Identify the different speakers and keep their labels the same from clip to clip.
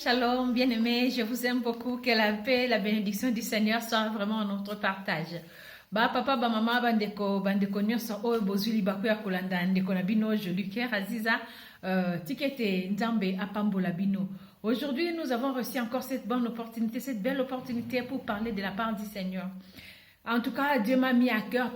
Speaker 1: Shalom, bien-aimés, je vous aime beaucoup. Que la paix, la bénédiction du Seigneur soit vraiment notre partage. Papa, maman, bandeko nyonso oyo bozuli bakuya kolanda ndeko na bino Joluker Aziza tikete nzambe apambola bino. Aujourd'hui, nous avons reçu encore cette bonne opportunité, cette belle opportunité pour parler de la part du Seigneur. En tout cas, Dieu m'a mis à cœur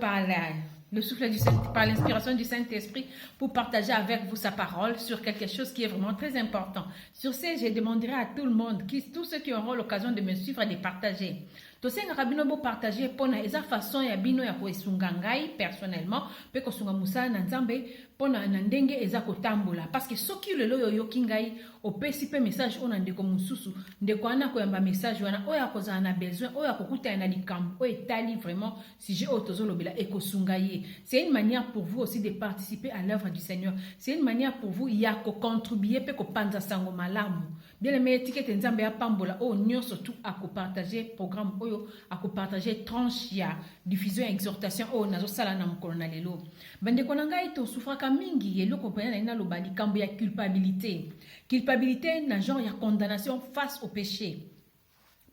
Speaker 1: le souffle du Saint, par l'inspiration du Saint-Esprit pour partager avec vous sa parole sur quelque chose qui est vraiment très important. Sur ce, je demanderai à tout le monde, tous ceux qui auront l'occasion de me suivre, de partager. Tosenga bino bo partager pona eza façon ya bino ya koesunga ngai personnellement pe kosunga musala na nzambe pona na ndenge eza kotambola parce que soki lelo yo yoki ngai opesi pe message ona ndeko mususu ndeko ana koyamba message wana oya kozala na besoin oya kokuta na likambo oya etali vraiment sujet oyo tozolobela ekosunga ye. C'est une manière pour vous aussi de participer à l'œuvre du Seigneur. C'est une manière pour vous ya ko contribuer pe ko panza sango malamu. Bien aimé tikete nzambe ya pambola o nyonso tout à ko partager programme oyo à ko partager tranche ya diffusion et exhortation o nazo sala na mokolo na lelo. Bandeko na ngai to souffraka mingi eloko pena na loba likambo ya culpabilité. Culpabilité na genre ya condamnation face au péché.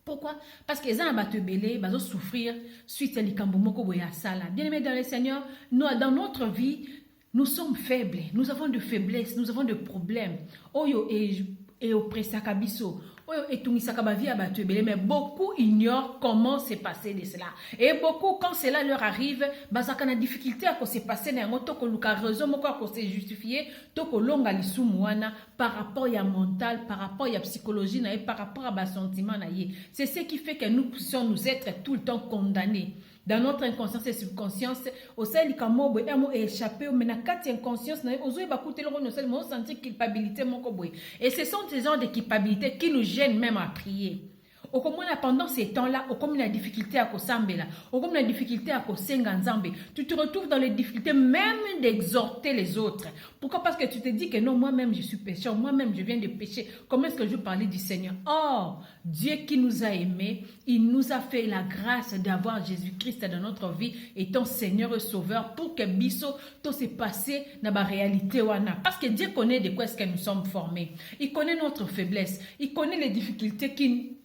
Speaker 1: Pourquoi? Parce que les gens vont souffrir suite à likambo moko boya sala. Bien aimé dans le Seigneur, nous dans notre vie, nous sommes faibles, nous avons de faiblesses, nous avons de problèmes. Oyo et oppressaka biso. Mais beaucoup ignorent comment c'est passé de cela. Et beaucoup, quand cela leur arrive, bazaka na difficulté à se passer na ngoto ko luka raison moko ko se justifier to ko longa lisumuana par rapport à mental, par rapport à psychologie na par rapport à bas sentiment na ye. C'est ce qui fait que nous puissions nous être tout le temps condamnés. Dans notre inconscience et subconscience, au sein du kamobo est échappé, mais na kati inconscience na ozo ba kuté le seulement sentir culpabilité mon koboy. Et ce sont ces gens de culpabilité qui nous gênent même à prier. Au comme pendant ces temps-là, au comme la difficulté à kosambela, au comme la difficulté à kosenga nzambe, tu te retrouves dans les difficultés même d'exhorter les autres. Pourquoi? Parce que tu te dis que non, moi-même je suis pécheur, moi-même je viens de pécher. Comment est-ce que je parlais du Seigneur? Oh, Dieu qui nous a aimés, il nous a fait la grâce d'avoir Jésus-Christ dans notre vie étant Seigneur et Sauveur pour que biso tout s'est passé dans la réalité wana. Parce que Dieu connaît de quoi est-ce que nous sommes formés. Il connaît notre faiblesse, il connaît les difficultés qui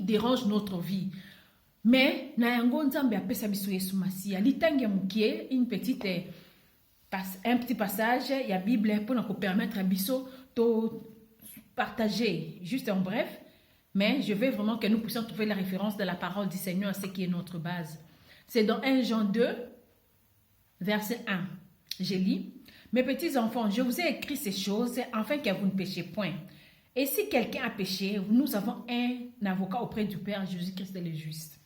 Speaker 1: dérange notre vie. Mais na yango nzambe apesa biso Yesu Masia litangi ya mukie un petit passage ya Bible pour nous permettre à biso de partager juste en bref, mais je veux vraiment que nous puissions trouver la référence de la parole du Seigneur, ce qui est notre base. C'est dans 1 Jean 2 verset 1. Je lis: Mes petits enfants, je vous ai écrit ces choses afin que vous ne péchiez point. Et si quelqu'un a péché, nous avons un avocat auprès du Père, Jésus-Christ est le juste.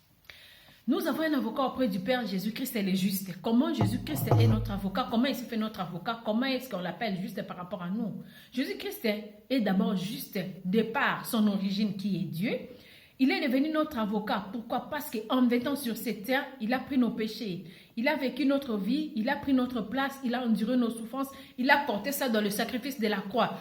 Speaker 1: Nous avons un avocat auprès du Père, Jésus-Christ est le juste. Comment Jésus-Christ est notre avocat? Comment il se fait notre avocat? Comment est-ce qu'on l'appelle juste par rapport à nous? Jésus-Christ est d'abord juste de par son origine qui est Dieu. Il est devenu notre avocat. Pourquoi? Parce qu'en venant sur cette terre, il a pris nos péchés. Il a vécu notre vie, il a pris notre place, il a enduré nos souffrances, il a porté ça dans le sacrifice de la croix.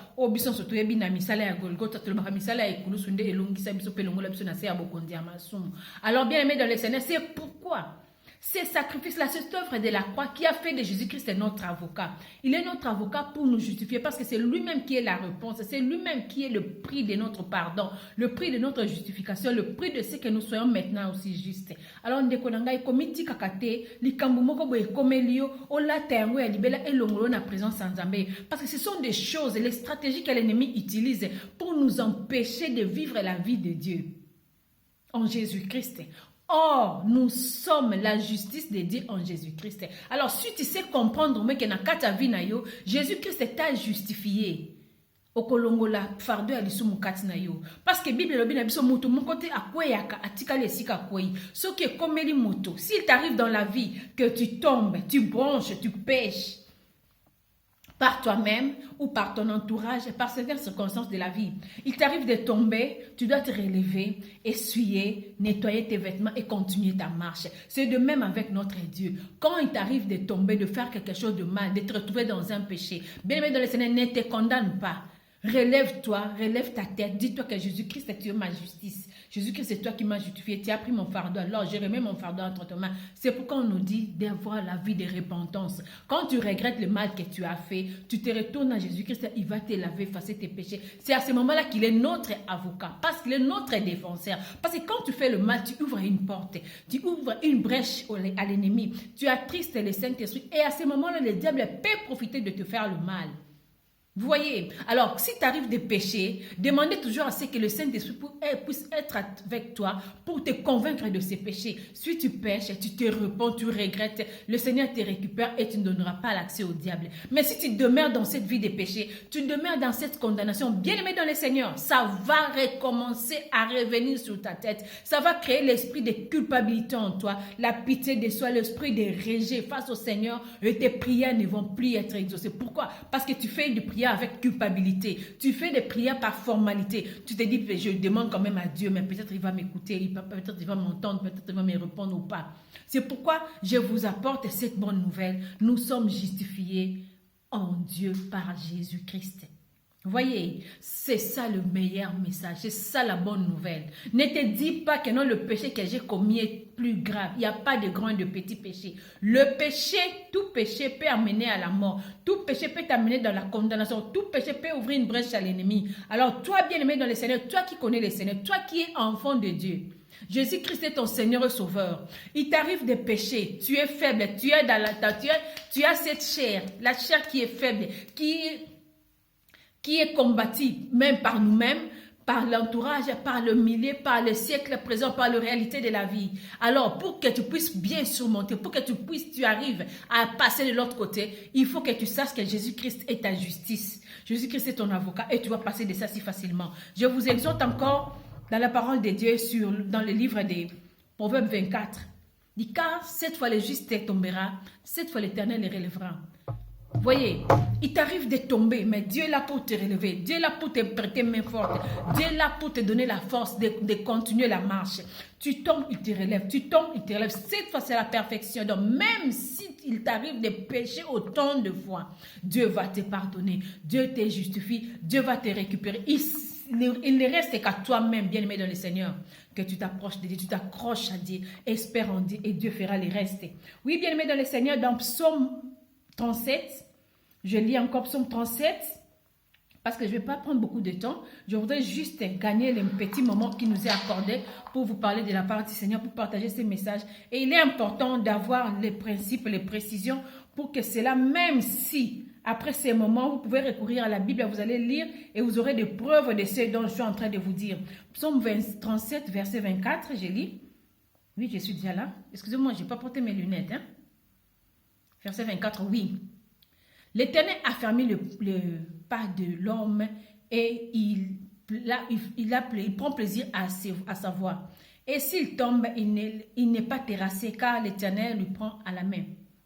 Speaker 1: Alors bien aimé dans le Seigneur, c'est pourquoi ce sacrifice-là, cette œuvre de la croix qui a fait de Jésus-Christ notre avocat. Il est notre avocat pour nous justifier parce que c'est lui-même qui est la réponse. C'est lui-même qui est le prix de notre pardon, le prix de notre justification, le prix de ce que nous soyons maintenant aussi justes. Alors, ndekonanga komiti kakate, likambu moko boye komelio, ola tengo ya libela elongolo na présence sans Nzambe. Parce que ce sont des choses, les stratégies que l'ennemi utilise pour nous empêcher de vivre la vie de Dieu en Jésus-Christ. Or, nous sommes la justice de Dieu en Jésus-Christ. Alors, si tu sais comprendre mais que na kata vi na yo, Jésus-Christ t'a justifié. Okolongola fardo ya lisumu kati na yo. Parce que Bible lobi na biso moto mon côté akweyaka atika lesika kwei. Ce qui est comme les motos. S'il t'arrive dans la vie que tu tombes, tu bronches, tu pêches par toi-même ou par ton entourage, par certaines circonstances de la vie. Il t'arrive de tomber, tu dois te relever, essuyer, nettoyer tes vêtements et continuer ta marche. C'est de même avec notre Dieu. Quand il t'arrive de tomber, de faire quelque chose de mal, de te retrouver dans un péché, bien aimé dans le Seigneur, ne te condamne pas. Relève-toi, relève ta tête. Dis-toi que Jésus-Christ, tu es ma justice. Jésus-Christ, c'est toi qui m'as justifié. Tu as pris mon fardeau. Alors, je remets mon fardeau entre tes mains. C'est pourquoi on nous dit d'avoir la vie de repentance. Quand tu regrettes le mal que tu as fait, tu te retournes à Jésus-Christ. Il va te laver, effacer tes péchés. C'est à ce moment-là qu'il est notre avocat. Parce qu'il est notre défenseur. Parce que quand tu fais le mal, tu ouvres une porte. Tu ouvres une brèche à l'ennemi. Tu attristes le Saint-Esprit. Et à ce moment-là, le diable peut profiter de te faire le mal. Vous voyez, alors si tu arrives de pécher, demandez toujours à ce que le Saint-Esprit puisse être avec toi pour te convaincre de ces péchés. Si tu pêches, tu te repens, tu regrettes, le Seigneur te récupère et tu ne donneras pas l'accès au diable. Mais si tu demeures dans cette vie de péché, tu demeures dans cette condamnation, bien aimé dans le Seigneur, ça va recommencer à revenir sur ta tête. Ça va créer l'esprit de culpabilité en toi, la pitié de soi, l'esprit de rejet face au Seigneur et tes prières ne vont plus être exaucées. Pourquoi? Parce que tu fais des prières avec culpabilité. Tu fais des prières par formalité. Tu te dis, je demande quand même à Dieu, mais peut-être il va m'écouter, peut-être il va m'entendre, peut-être il va me répondre ou pas. C'est pourquoi je vous apporte cette bonne nouvelle. Nous sommes justifiés en Dieu par Jésus-Christ. Voyez, c'est ça le meilleur message, c'est ça la bonne nouvelle. Ne te dis pas que non, le péché que j'ai commis est plus grave. Il n'y a pas de grand et de petit péché. Le péché, tout péché peut amener à la mort. Tout péché peut t'amener dans la condamnation. Tout péché peut ouvrir une brèche à l'ennemi. Alors toi, bien-aimé dans le Seigneur, toi qui connais le Seigneur, toi qui es enfant de Dieu, Jésus-Christ est ton Seigneur et Sauveur. Il t'arrive des péchés, tu es faible, tu es dans tu as cette chair, la chair qui est faible, qui est combattu même par nous-mêmes, par l'entourage, par le milieu, par le siècle présent, par la réalité de la vie. Alors, pour que tu puisses bien surmonter, pour que tu arrives à passer de l'autre côté, il faut que tu saches que Jésus-Christ est ta justice. Jésus-Christ est ton avocat et tu vas passer de ça si facilement. Je vous exhorte encore dans la parole de Dieu, dans le livre des Proverbes 24. Il dit, car cette fois le juste tombera, cette fois l'Éternel les relèvera. Voyez, il t'arrive de tomber, mais Dieu est là pour te relever. Dieu est là pour te prêter main forte. Dieu est là pour te donner la force de continuer la marche. Tu tombes, il te relève. Tu tombes, il te relève. Cette fois, c'est la perfection. Donc, même si il t'arrive de pécher autant de fois, Dieu va te pardonner. Dieu te justifie. Dieu va te récupérer. Il ne reste qu'à toi-même, bien-aimé dans le Seigneur, que tu t'approches de Dieu, tu t'accroches à Dieu, espère en Dieu et Dieu fera les restes. Oui, bien-aimé dans le Seigneur, dans Psaume 37, je lis encore Psaume 37 parce que je ne vais pas prendre beaucoup de temps. Je voudrais juste gagner le petit moment qui nous est accordé pour vous parler de la part du Seigneur, pour partager ces messages. Et il est important d'avoir les principes, les précisions pour que cela, même si après ces moments, vous pouvez recourir à la Bible, vous allez lire et vous aurez des preuves de ce dont je suis en train de vous dire. Psaume 37, verset 24, je lis. Oui, je suis déjà là. Excusez-moi, je n'ai pas porté mes lunettes. Verset 24, oui. L'Éternel a fermé le pas de l'homme et il prend plaisir à sa voix. Et s'il tombe, il n'est pas terrassé car l'Éternel lui prend à la main.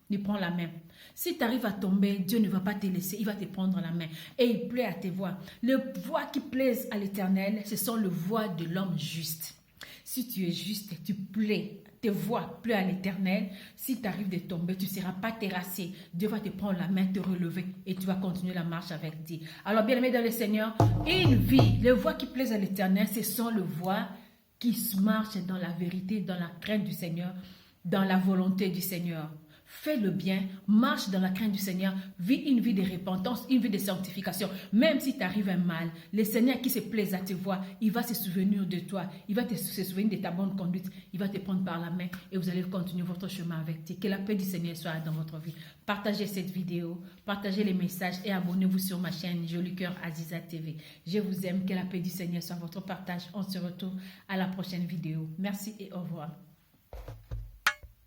Speaker 1: Lui prend la main. Si tu arrives à tomber, Dieu ne va pas te laisser, il va te prendre la main. Et il plaît à tes voix. Les voix qui plaisent à l'Éternel, ce sont les voix de l'homme juste. Si tu es juste, tu plais, tes voix plaît à l'Éternel. Si tu arrives de tomber, tu ne seras pas terrassé. Dieu va te prendre la main, te relever et tu vas continuer la marche avec Dieu. Alors, bien aimé dans le Seigneur, une vie, les voix qui plaisent à l'Éternel, ce sont les voix qui marchent dans la vérité, dans la crainte du Seigneur, dans la volonté du Seigneur. Fais le bien, marche dans la crainte du Seigneur, vis une vie de repentance, une vie de sanctification. Même si t'arrive un mal, le Seigneur qui se plaise à te voir, il va se souvenir de toi, il va se souvenir de ta bonne conduite, il va te prendre par la main et vous allez continuer votre chemin avec Dieu. Que la paix du Seigneur soit dans votre vie. Partagez cette vidéo, partagez les messages et abonnez-vous sur ma chaîne Joli Cœur Aziza TV. Je vous aime, que la paix du Seigneur soit votre partage. On se retrouve à la prochaine vidéo. Merci et au revoir.